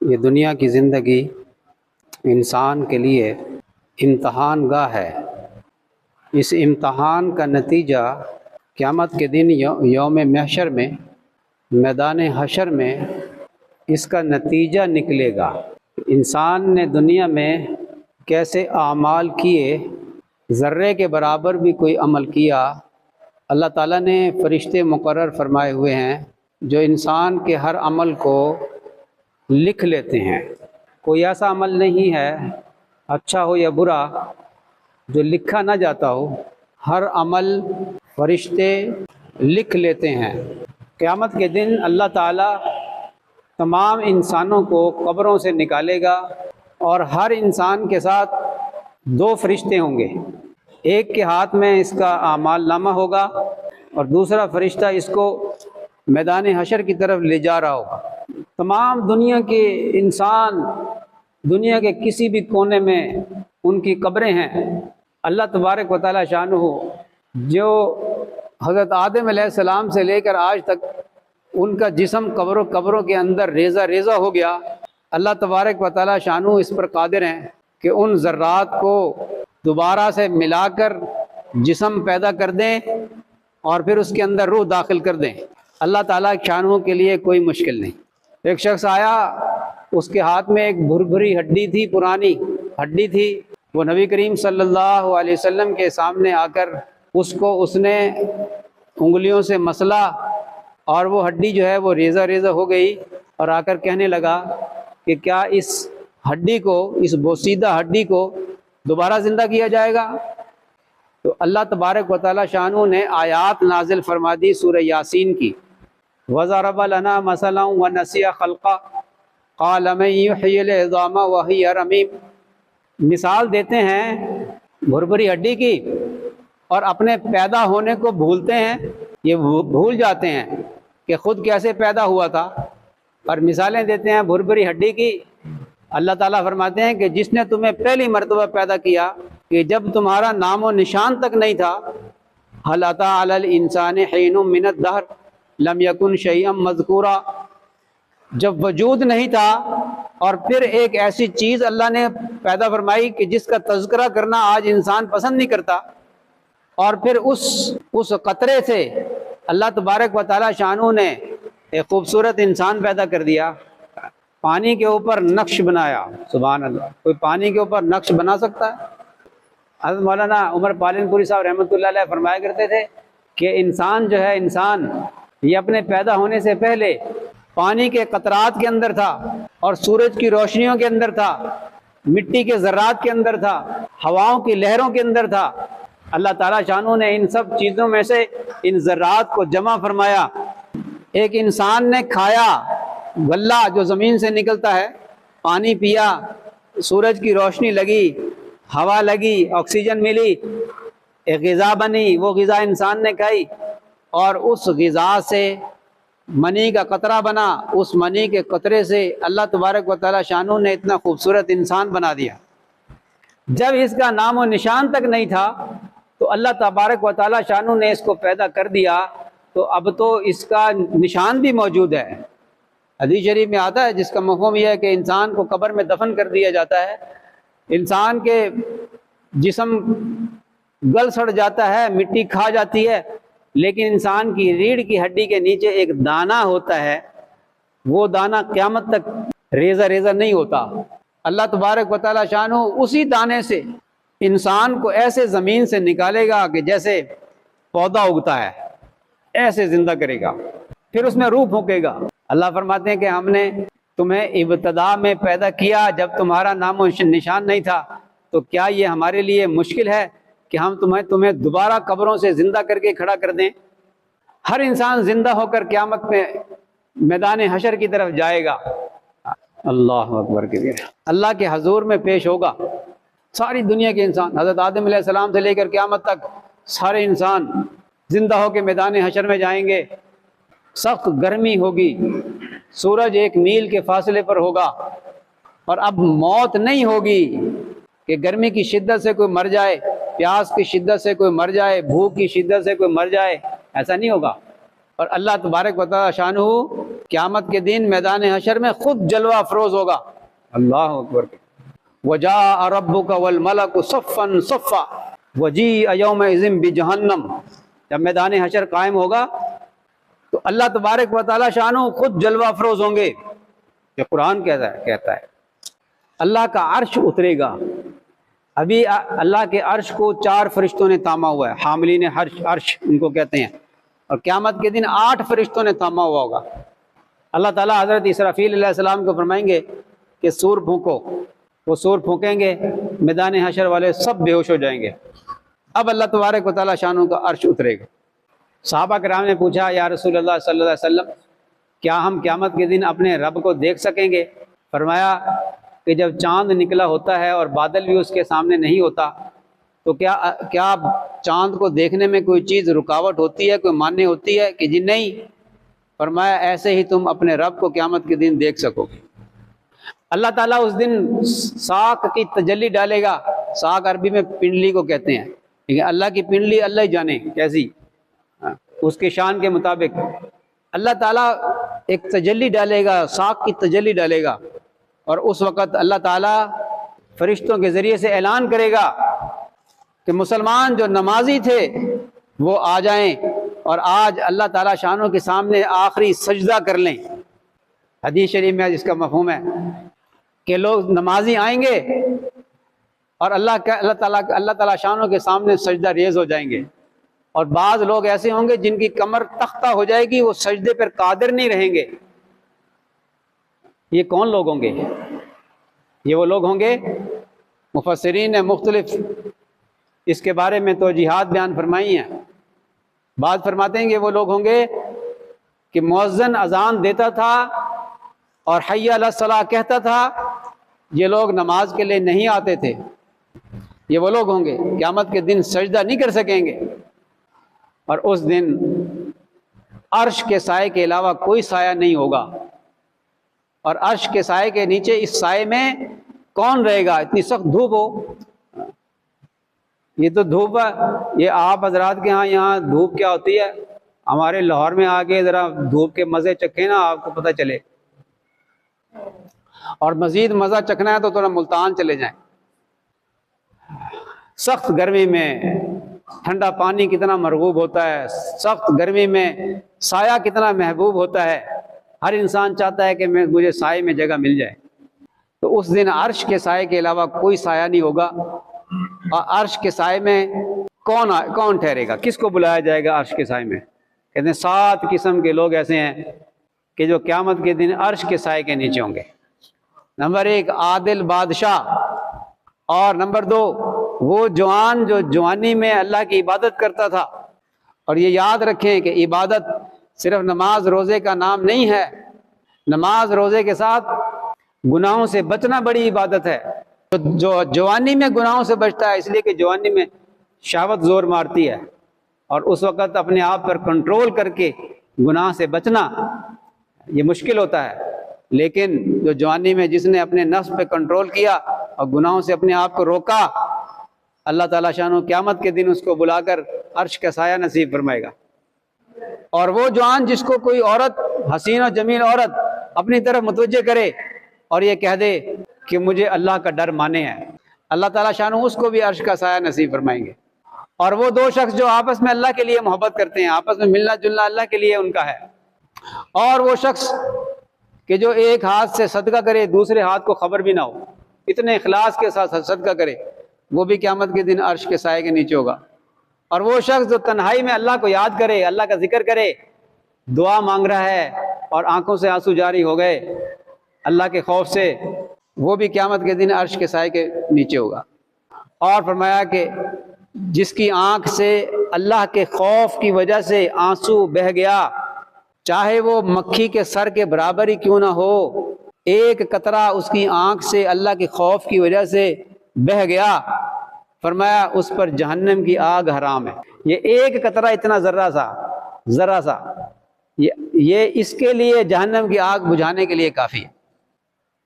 یہ دنیا کی زندگی انسان کے لیے امتحان گاہ ہے۔ اس امتحان کا نتیجہ قیامت کے دن یوم محشر میں، میدان حشر میں اس کا نتیجہ نکلے گا۔ انسان نے دنیا میں کیسے اعمال کیے، ذرے کے برابر بھی کوئی عمل کیا، اللہ تعالیٰ نے فرشتے مقرر فرمائے ہوئے ہیں جو انسان کے ہر عمل کو لکھ لیتے ہیں۔ کوئی ایسا عمل نہیں ہے، اچھا ہو یا برا، جو لکھا نہ جاتا ہو۔ ہر عمل فرشتے لکھ لیتے ہیں۔ قیامت کے دن اللہ تعالیٰ تمام انسانوں کو قبروں سے نکالے گا اور ہر انسان کے ساتھ دو فرشتے ہوں گے۔ ایک کے ہاتھ میں اس کا اعمال نامہ ہوگا اور دوسرا فرشتہ اس کو میدان حشر کی طرف لے جا رہا ہوگا۔ تمام دنیا کے انسان دنیا کے کسی بھی کونے میں ان کی قبریں ہیں۔ اللہ تبارک و تعالیٰ شانہ جو حضرت آدم علیہ السلام سے لے کر آج تک ان کا جسم قبروں کے اندر ریزہ ریزہ ہو گیا، اللہ تبارک و تعالیٰ شانہ اس پر قادر ہیں کہ ان ذرات کو دوبارہ سے ملا کر جسم پیدا کر دیں اور پھر اس کے اندر روح داخل کر دیں۔ اللہ تعالیٰ شانہ کے لیے کوئی مشکل نہیں۔ ایک شخص آیا، اس کے ہاتھ میں ایک بھری ہڈی تھی، پرانی ہڈی تھی۔ وہ نبی کریم صلی اللہ علیہ وسلم کے سامنے آ کر اس نے انگلیوں سے مسلا اور وہ ہڈی جو ہے وہ ریزہ ریزہ ہو گئی، اور آ کر کہنے لگا کہ کیا اس ہڈی کو، اس بوسیدہ ہڈی کو دوبارہ زندہ کیا جائے گا؟ تو اللہ تبارک و تعالیٰ شانہ نے آیات نازل فرما دی سورہ یاسین کی، وَضَرَبَ لَنَا مَثَلًا وَنَسِیَ خَلْقًا قَالَ مَن يُحْيِي الْعِظَامَ وَهِيَ رَمِيمٌ۔ مثال دیتے ہیں بھری ہڈی کی اور اپنے پیدا ہونے کو بھولتے ہیں، یہ بھول جاتے ہیں کہ خود کیسے پیدا ہوا تھا، اور مثالیں دیتے ہیں بھری ہڈی کی۔ اللہ تعالیٰ فرماتے ہیں کہ جس نے تمہیں پہلی مرتبہ پیدا کیا کہ جب تمہارا نام و نشان تک نہیں تھا، هَلْ أَتَىٰ عَلَى الْإِنسَانِ حِينٌ مِّنَ الدَّهْرِ لَمْ يَكُنْ شَيْئًا مَّذْكُورًا۔ جب وجود نہیں تھا اور پھر ایک ایسی چیز اللہ نے پیدا فرمائی کہ جس کا تذکرہ کرنا آج انسان پسند نہیں کرتا، اور پھر اس قطرے سے اللہ تبارک و تعالیٰ شانہ نے ایک خوبصورت انسان پیدا کر دیا، پانی کے اوپر نقش بنایا۔ سبحان اللہ، کوئی پانی کے اوپر نقش بنا سکتا ہے؟ حضرت مولانا عمر پالن پوری صاحب رحمۃ اللہ علیہ فرمایا کرتے تھے کہ انسان جو ہے، انسان یہ اپنے پیدا ہونے سے پہلے پانی کے قطرات کے اندر تھا، اور سورج کی روشنیوں کے اندر تھا، مٹی کے ذرات کے اندر تھا، ہواؤں کی لہروں کے اندر تھا۔ اللہ تعالیٰ شانہ نے ان سب چیزوں میں سے ان ذرات کو جمع فرمایا۔ ایک انسان نے کھایا غلہ جو زمین سے نکلتا ہے، پانی پیا، سورج کی روشنی لگی، ہوا لگی، آکسیجن ملی، ایک غذا بنی، وہ غذا انسان نے کھائی، اور اس غذا سے منی کا قطرہ بنا، اس منی کے قطرے سے اللہ تبارک و تعالیٰ شانہ نے اتنا خوبصورت انسان بنا دیا۔ جب اس کا نام و نشان تک نہیں تھا تو اللہ تبارک و تعالیٰ شانہ نے اس کو پیدا کر دیا، تو اب تو اس کا نشان بھی موجود ہے۔ حدیث شریف میں آتا ہے، جس کا مفہوم یہ ہے کہ انسان کو قبر میں دفن کر دیا جاتا ہے، انسان کے جسم گل سڑ جاتا ہے، مٹی کھا جاتی ہے، لیکن انسان کی ریڑھ کی ہڈی کے نیچے ایک دانہ ہوتا ہے، وہ دانہ قیامت تک ریزہ ریزہ نہیں ہوتا۔ اللہ تبارک و تعالیٰ شانہ اسی دانے سے انسان کو ایسے زمین سے نکالے گا کہ جیسے پودا اگتا ہے، ایسے زندہ کرے گا، پھر اس میں روح پھونکے گا۔ اللہ فرماتے ہیں کہ ہم نے تمہیں ابتدا میں پیدا کیا جب تمہارا نام و نشان نہیں تھا، تو کیا یہ ہمارے لیے مشکل ہے کہ ہم تمہیں دوبارہ قبروں سے زندہ کر کے کھڑا کر دیں؟ ہر انسان زندہ ہو کر قیامت میں میدان حشر کی طرف جائے گا۔ اللہ اکبر کبیر، اللہ کے حضور میں پیش ہوگا ساری دنیا کے انسان، حضرت آدم علیہ السلام سے لے کر قیامت تک سارے انسان زندہ ہو کے میدان حشر میں جائیں گے۔ سخت گرمی ہوگی، سورج 1 میل کے فاصلے پر ہوگا، اور اب موت نہیں ہوگی کہ گرمی کی شدت سے کوئی مر جائے، پیاس کی شدت سے کوئی مر جائے، بھوک کی شدت سے کوئی مر جائے، ایسا نہیں ہوگا۔ اور اللہ تبارک و تعالی شانہ قیامت کے دن میدان حشر میں خود جلوہ افروز ہوگا۔ اللہ اکبر۔ وجاء ربک والملک صفا صفا وجیء یومئذ بجہنم، جب میدان حشر قائم ہوگا تو اللہ تبارک و تعالی شانہ خود جلوہ افروز ہوں گے۔ یہ قرآن کہتا ہے اللہ کا عرش اترے گا۔ ابھی اللہ کے عرش کو 4 فرشتوں نے تاما ہوا ہے، حاملین عرش ان کو کہتے ہیں، اور قیامت کے دن 8 فرشتوں نے تاما ہوا ہوگا۔ اللہ تعالیٰ حضرت اسرافیل علیہ السلام کو فرمائیں گے کہ سور پھونکو، وہ سور پھونکیں گے، میدان حشر والے سب بے ہوش ہو جائیں گے۔ اب اللہ تبارک و تعالیٰ شانہ کا عرش اترے گا۔ صحابہ کرام نے پوچھا یا رسول اللہ صلی اللہ علیہ وسلم کیا ہم قیامت کے دن اپنے رب کو دیکھ سکیں گے؟ فرمایا کہ جب چاند نکلا ہوتا ہے اور بادل بھی اس کے سامنے نہیں ہوتا تو کیا چاند کو دیکھنے میں کوئی چیز رکاوٹ ہوتی ہے، کوئی مانع ہوتی ہے؟ کہ جی نہیں۔ فرمایا ایسے ہی تم اپنے رب کو قیامت کے دن دیکھ سکو گے۔ اللہ تعالیٰ اس دن ساکھ کی تجلی ڈالے گا۔ ساکھ عربی میں پنڈلی کو کہتے ہیں، لیکن اللہ کی پنڈلی اللہ ہی جانے کیسی، اس کے شان کے مطابق اللہ تعالیٰ ایک تجلی ڈالے گا، ساکھ کی تجلی ڈالے گا، اور اس وقت اللہ تعالیٰ فرشتوں کے ذریعے سے اعلان کرے گا کہ مسلمان جو نمازی تھے وہ آ جائیں اور آج اللہ تعالیٰ شانوں کے سامنے آخری سجدہ کر لیں۔ حدیث شریف میں جس کا مفہوم ہے کہ لوگ نمازی آئیں گے اور اللہ تعالیٰ شانوں کے سامنے سجدہ ریز ہو جائیں گے، اور بعض لوگ ایسے ہوں گے جن کی کمر تختہ ہو جائے گی، وہ سجدے پر قادر نہیں رہیں گے۔ یہ کون لوگ ہوں گے؟ یہ وہ لوگ ہوں گے، مفسرین نے مختلف اس کے بارے میں توجیحات بیان فرمائی ہیں۔ بعض فرماتے ہیں کہ وہ لوگ ہوں گے کہ مؤذن اذان دیتا تھا اور حی علی الصلاۃ کہتا تھا، یہ لوگ نماز کے لیے نہیں آتے تھے۔ یہ وہ لوگ ہوں گے قیامت کے دن سجدہ نہیں کر سکیں گے، اور اس دن عرش کے سائے کے علاوہ کوئی سایہ نہیں ہوگا، اور عرش کے سائے کے نیچے اس سائے میں کون رہے گا؟ اتنی سخت دھوپ ہو۔ یہ تو دھوپ ہے، یہ آپ حضرات کے ہاں یہاں دھوپ کیا ہوتی ہے، ہمارے لاہور میں آ کے ذرا دھوپ کے مزے چکھیں نا، آپ کو پتہ چلے۔ اور مزید مزہ چکھنا ہے تو تھوڑا ملتان چلے جائیں۔ سخت گرمی میں ٹھنڈا پانی کتنا مرغوب ہوتا ہے، سخت گرمی میں سایہ کتنا محبوب ہوتا ہے، ہر انسان چاہتا ہے کہ مجھے سائے میں جگہ مل جائے۔ تو اس دن عرش کے سائے کے علاوہ کوئی سایہ نہیں ہوگا، اور عرش کے سائے میں کون ٹھہرے گا؟ کس کو بلایا جائے گا عرش کے سائے میں؟ کہتے ہیں 7 قسم کے لوگ ایسے ہیں کہ جو قیامت کے دن عرش کے سائے کے نیچے ہوں گے۔ نمبر 1 عادل بادشاہ، اور نمبر 2 وہ جوان جو جوانی میں اللہ کی عبادت کرتا تھا۔ اور یہ یاد رکھیں کہ عبادت صرف نماز روزے کا نام نہیں ہے، نماز روزے کے ساتھ گناہوں سے بچنا بڑی عبادت ہے۔ جو جوانی میں گناہوں سے بچتا ہے، اس لیے کہ جوانی میں شہوت زور مارتی ہے، اور اس وقت اپنے آپ پر کنٹرول کر کے گناہ سے بچنا یہ مشکل ہوتا ہے، لیکن جو جوانی میں جس نے اپنے نفس پہ کنٹرول کیا اور گناہوں سے اپنے آپ کو روکا، اللہ تعالیٰ شانہ قیامت کے دن اس کو بلا کر عرش کا سایہ نصیب فرمائے گا۔ اور وہ جوان جس کو کوئی عورت، حسین و جمیل عورت اپنی طرف متوجہ کرے اور یہ کہہ دے کہ مجھے اللہ کا ڈر مانے ہے، اللہ تعالیٰ شانہ اس کو بھی عرش کا سایہ نصیب فرمائیں گے۔ اور وہ 2 شخص جو آپس میں اللہ کے لیے محبت کرتے ہیں، آپس میں ملنا جلنا اللہ کے لیے ان کا ہے، اور وہ شخص کہ جو ایک ہاتھ سے صدقہ کرے دوسرے ہاتھ کو خبر بھی نہ ہو، اتنے اخلاص کے ساتھ صدقہ کرے، وہ بھی قیامت کے دن عرش کے سائے کے نیچے ہوگا۔ اور وہ شخص جو تنہائی میں اللہ کو یاد کرے، اللہ کا ذکر کرے، دعا مانگ رہا ہے اور آنکھوں سے آنسو جاری ہو گئے اللہ کے خوف سے، وہ بھی قیامت کے دن عرش کے سائے کے نیچے ہوگا۔ اور فرمایا کہ جس کی آنکھ سے اللہ کے خوف کی وجہ سے آنسو بہہ گیا، چاہے وہ مکھی کے سر کے برابر ہی کیوں نہ ہو، ایک قطرہ اس کی آنکھ سے اللہ کے خوف کی وجہ سے بہہ گیا، فرمایا اس پر جہنم کی آگ حرام ہے۔ یہ ایک قطرہ اتنا ذرہ سا یہ اس کے لیے جہنم کی آگ بجھانے کے لیے کافی ہے۔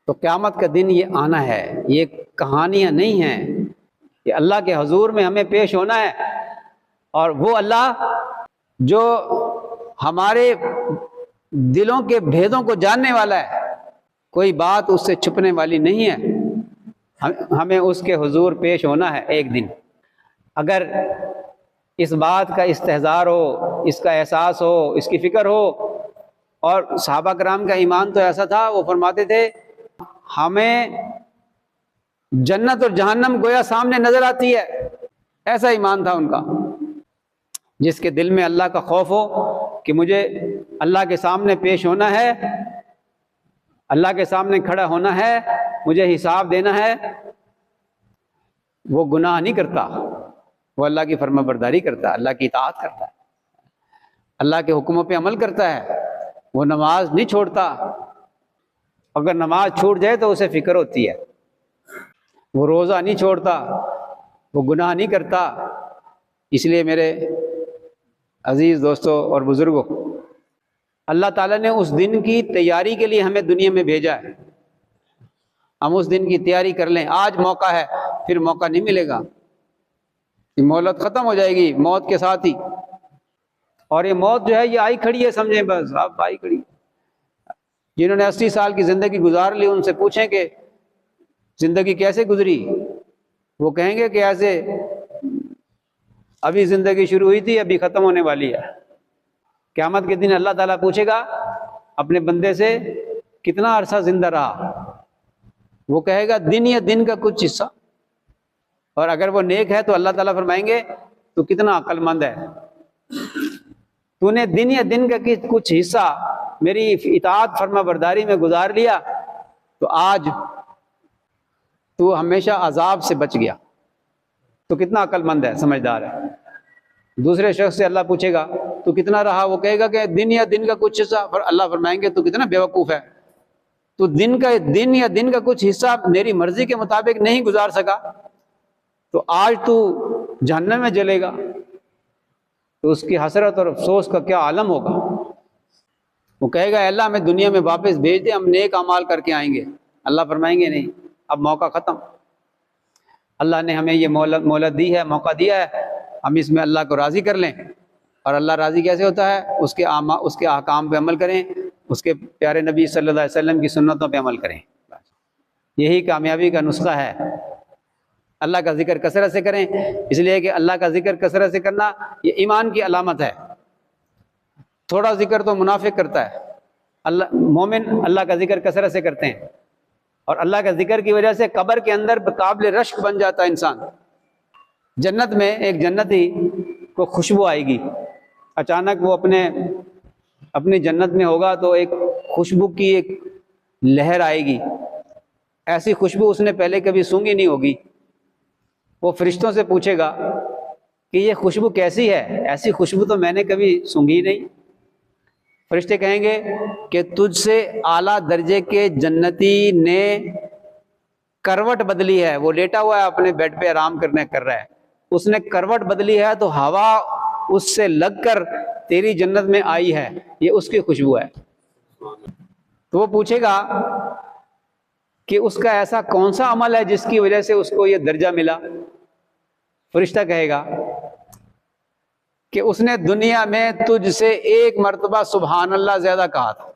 تو قیامت کا دن یہ آنا ہے، یہ کہانیاں نہیں ہیں، یہ اللہ کے حضور میں ہمیں پیش ہونا ہے، اور وہ اللہ جو ہمارے دلوں کے بھیدوں کو جاننے والا ہے، کوئی بات اس سے چھپنے والی نہیں ہے۔ ہمیں اس کے حضور پیش ہونا ہے ایک دن۔ اگر اس بات کا استحضار ہو، اس کا احساس ہو، اس کی فکر ہو، اور صحابہ کرام کا ایمان تو ایسا تھا، وہ فرماتے تھے ہمیں جنت اور جہنم گویا سامنے نظر آتی ہے، ایسا ایمان تھا ان کا۔ جس کے دل میں اللہ کا خوف ہو کہ مجھے اللہ کے سامنے پیش ہونا ہے، اللہ کے سامنے کھڑا ہونا ہے، مجھے حساب دینا ہے، وہ گناہ نہیں کرتا، وہ اللہ کی فرما برداری کرتا ہے، اللہ کی اطاعت کرتا ہے، اللہ کے حکموں پہ عمل کرتا ہے، وہ نماز نہیں چھوڑتا۔ اگر نماز چھوٹ جائے تو اسے فکر ہوتی ہے، وہ روزہ نہیں چھوڑتا، وہ گناہ نہیں کرتا۔ اس لیے میرے عزیز دوستوں اور بزرگوں، اللہ تعالیٰ نے اس دن کی تیاری کے لیے ہمیں دنیا میں بھیجا ہے۔ ہم اس دن کی تیاری کر لیں، آج موقع ہے، پھر موقع نہیں ملے گا، یہ مہلت ختم ہو جائے گی موت کے ساتھ ہی۔ اور یہ موت جو ہے یہ آئی کھڑی ہے، سمجھیں بس آپ آئی کھڑی۔ جنہوں نے 80 سال کی زندگی گزار لی، ان سے پوچھیں کہ زندگی کیسے گزری، وہ کہیں گے کہ ایسے ابھی زندگی شروع ہوئی تھی، ابھی ختم ہونے والی ہے۔ قیامت کے دن اللہ تعالیٰ پوچھے گا اپنے بندے سے کتنا عرصہ زندہ رہا، وہ کہے گا دن یا دن کا کچھ حصہ، اور اگر وہ نیک ہے تو اللہ تعالیٰ فرمائیں گے تو کتنا عقل مند ہے، تو نے دن یا دن کا کچھ حصہ میری اطاعت فرما برداری میں گزار لیا، تو آج تو ہمیشہ عذاب سے بچ گیا، تو کتنا عقل مند ہے، سمجھدار ہے۔ دوسرے شخص سے اللہ پوچھے گا تو کتنا رہا، وہ کہے گا کہ دن یا دن کا کچھ حصہ، اور اللہ فرمائیں گے تو کتنا بیوقوف ہے، تو دن یا دن کا کچھ حصہ میری مرضی کے مطابق نہیں گزار سکا، تو آج تو جہنم میں جلے گا، تو اس کی حسرت اور افسوس کا کیا عالم ہوگا۔ وہ کہے گا اے اللہ ہمیں دنیا میں واپس بھیج دے، ہم نیک اعمال کر کے آئیں گے۔ اللہ فرمائیں گے نہیں، اب موقع ختم، اللہ نے ہمیں یہ مہلت دی ہے، موقع دیا ہے، ہم اس میں اللہ کو راضی کر لیں۔ اور اللہ راضی کیسے ہوتا ہے؟ اس کے احکام پہ عمل کریں، اس کے پیارے نبی صلی اللہ علیہ وسلم کی سنتوں پہ عمل کریں، یہی کامیابی کا نسخہ ہے۔ اللہ کا ذکر کثرت سے کریں، اس لیے کہ اللہ کا ذکر کثرت سے کرنا یہ ایمان کی علامت ہے۔ تھوڑا ذکر تو منافق کرتا ہے، مومن اللہ کا ذکر کثرت سے کرتے ہیں، اور اللہ کا ذکر کی وجہ سے قبر کے اندر قابل رشک بن جاتا ہے انسان۔ جنت میں ایک جنتی کو خوشبو آئے گی، اچانک وہ اپنی جنت میں ہوگا تو ایک خوشبو کی ایک لہر آئے گی، ایسی خوشبو اس نے پہلے کبھی سونگھی نہیں ہوگی۔ وہ فرشتوں سے پوچھے گا کہ یہ خوشبو کیسی ہے، ایسی خوشبو تو میں نے کبھی سونگھی نہیں۔ فرشتے کہیں گے کہ تجھ سے اعلیٰ درجے کے جنتی نے کروٹ بدلی ہے، وہ لیٹا ہوا ہے اپنے بیڈ پہ آرام کر رہا ہے، اس نے کروٹ بدلی ہے تو ہوا اس سے لگ کر تیری جنت میں آئی ہے، یہ اس کی خوشبو ہے۔ تو وہ پوچھے گا کہ اس کا ایسا کون سا عمل ہے جس کی وجہ سے اس کو یہ درجہ ملا؟ فرشتہ کہے گا کہ اس نے دنیا میں تجھ سے ایک مرتبہ سبحان اللہ زیادہ کہا تھا،